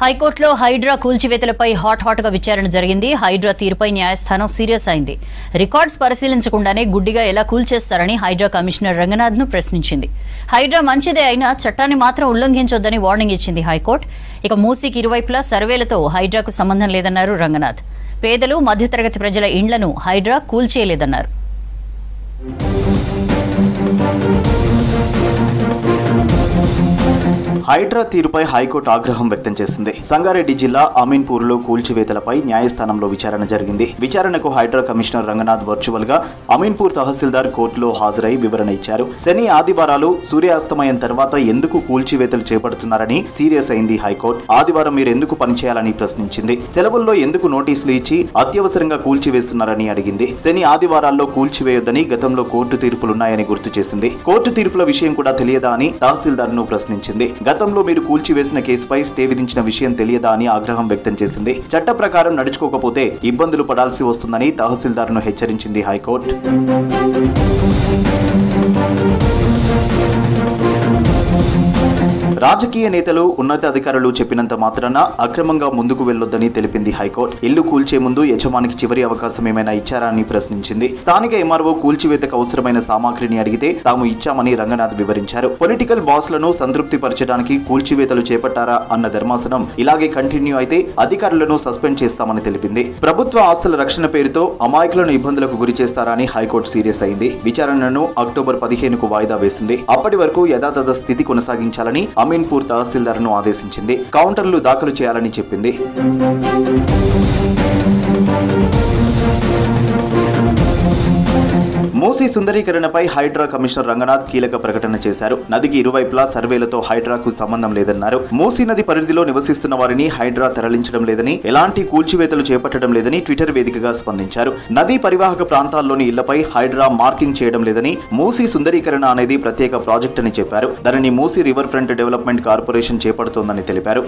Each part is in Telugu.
హైకోర్టులో హైడ్రా కూల్చివేతలపై హాట్ గా విచారణ జరిగింది. హైడ్రా తీరుపై న్యాయస్థానం సీరియస్ అయింది. రికార్డ్స్ పరిశీలించకుండానే గుడ్డిగా ఎలా కూల్చేస్తారని హైడ్రా కమిషనర్ రంగనాథ్ను ప్రశ్నించింది. హైడ్రా మంచిదే అయినా చట్టాన్ని మాత్రం ఉల్లంఘించొద్దని వార్నింగ్ ఇచ్చింది హైకోర్టు. ఇక మూసీకి ఇరువైపులా సర్వేలతో హైడ్రాకు సంబంధం లేదన్నారు రంగనాథ్. పేదలు మధ్యతరగతి ప్రజల ఇండ్లను హైడ్రా కూల్చేయలేదన్నారు. హైడ్రా తీరుపై హైకోర్టు ఆగ్రహం వ్యక్తం చేసింది. సంగారెడ్డి జిల్లా అమీన్పూర్లో కూల్చివేతలపై న్యాయస్థానంలో విచారణ జరిగింది. విచారణకు హైడ్రా కమిషనర్ రంగనాథ్ వర్చువల్ గా అమీన్పూర్ తహసీల్దార్ కోర్టులో హాజరై వివరణ ఇచ్చారు. శని ఆదివారాలు సూర్యాస్తమయం తర్వాత ఎందుకు కూల్చివేతలు చేపడుతున్నారని సీరియస్ అయింది హైకోర్టు. ఆదివారం మీరు ఎందుకు పనిచేయాలని ప్రశ్నించింది. సెలవుల్లో ఎందుకు నోటీసులు ఇచ్చి అత్యవసరంగా కూల్చివేస్తున్నారని అడిగింది. శని ఆదివారాల్లో కూల్చివేయొద్దని గతంలో కోర్టు తీర్పులున్నాయని గుర్తు చేసింది. కోర్టు తీర్పుల విషయం కూడా తెలియదా అని తహసీల్దార్ ను ప్రశ్నించింది. గతంలో మీరు కూల్చివేసిన కేసుపై స్టే విధించిన విషయం తెలియదా అని ఆగ్రహం వ్యక్తం చేసింది. చట్ట ప్రకారం నడుచుకోకపోతే ఇబ్బందులు పడాల్సి వస్తుందని తహసీల్దార్ను హెచ్చరించింది హైకోర్టు. రాజకీయ నేతలు ఉన్నతాధికారులు చెప్పినంత మాత్రాన అక్రమంగా ముందుకు వెళ్లొద్దని తెలిపింది హైకోర్టు. ఇల్లు కూల్చే ముందు యజమానికి చివరి అవకాశం ఏమైనా ఇచ్చారా అని ప్రశ్నించింది. స్థానిక ఎంఆర్ఓ కూల్చివేతకు అవసరమైన సామాగ్రిని అడిగితే తాము ఇచ్చామని రంగనాథ్ వివరించారు. పొలిటికల్ బాస్లను సంతృప్తి పరచడానికి కూల్చివేతలు చేపట్టారా అన్న ధర్మాసనం ఇలాగే కంటిన్యూ అయితే అధికారులను సస్పెండ్ చేస్తామని తెలిపింది. ప్రభుత్వ ఆస్తుల రక్షణ పేరుతో అమాయకులను ఇబ్బందులకు గురి చేస్తారా అని హైకోర్టు సీరియస్ అయింది. విచారణను అక్టోబర్ 15కు వాయిదా వేసింది. అప్పటి వరకు యథాతథ స్థితి కొనసాగించాలని అమీన్పూర్ తహసీల్దార్ను ఆదేశించింది. కౌంటర్లు దాఖలు చేయాలని చెప్పింది. మూసీ సుందరీకరణపై హైడ్రా కమిషనర్ రంగనాథ్ కీలక ప్రకటన చేశారు. నదికి ఇరువైపులా సర్వేలతో హైడ్రాకు సంబంధం లేదన్నారు. మూసీ నది పరిధిలో నివసిస్తున్న వారిని హైడ్రా తరలించడం లేదని, ఎలాంటి కూల్చివేతలు చేపట్టడం లేదని ట్విట్టర్ వేదికగా స్పందించారు. నదీ పరివాహక ప్రాంతాల్లోని ఇళ్లపై హైడ్రా మార్కింగ్ చేయడం లేదని, మూసీ సుందరీకరణ అనేది ప్రత్యేక ప్రాజెక్ట్ అని చెప్పారు. దానిని Musi river front development corporation చేపడుతోందని తెలిపారు.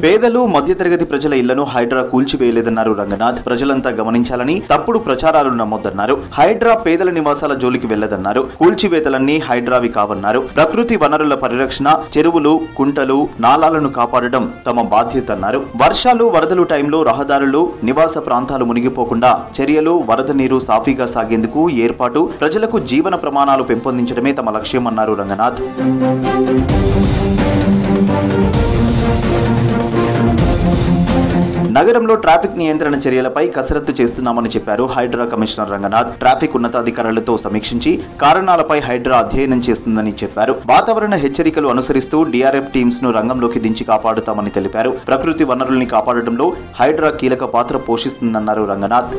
పేదలు మధ్యతరగతి ప్రజల ఇళ్లను హైడ్రా కూల్చివేయలేదన్నారు రంగనాథ్. ప్రజలంతా గమనించాలని, తప్పుడు ప్రచారాలు నమ్మొద్దన్నారు. హైడ్రా పేదల నివాసాల జోలికి వెళ్లదన్నారు. కూల్చివేతలన్నీ హైడ్రావి కావన్నారు. ప్రకృతి వనరుల పరిరక్షణ, చెరువులు, కుంటలు, నాలాలను కాపాడడం తమ బాధ్యత అన్నారు. వర్షాలు, వరదలు టైంలో రహదారులు, నివాస ప్రాంతాలు మునిగిపోకుండా చర్యలు, వరద నీరు సాఫీగా సాగేందుకు ఏర్పాటు, ప్రజలకు జీవన ప్రమాణాలు పెంపొందించడమే తమ లక్ష్యమన్నారు రంగనాథ్. నగరంలో ట్రాఫిక్ నియంత్రణ చర్యలపై కసరత్తు చేస్తున్నామని చెప్పారు హైడ్రా కమిషనర్ రంగనాథ్. ట్రాఫిక్ ఉన్నతాధికారులతో సమీక్షించి కారణాలపై హైడ్రా అధ్యయనం చేస్తుందని చెప్పారు. వాతావరణ హెచ్చరికలు అనుసరిస్తూ డీఆర్ఎఫ్ టీమ్స్ ను రంగంలోకి దించి కాపాడుతామని తెలిపారు. ప్రకృతి వనరుల్ని కాపాడడంలో హైడ్రా కీలక పాత్ర పోషిస్తుందన్నారు రంగనాథ్.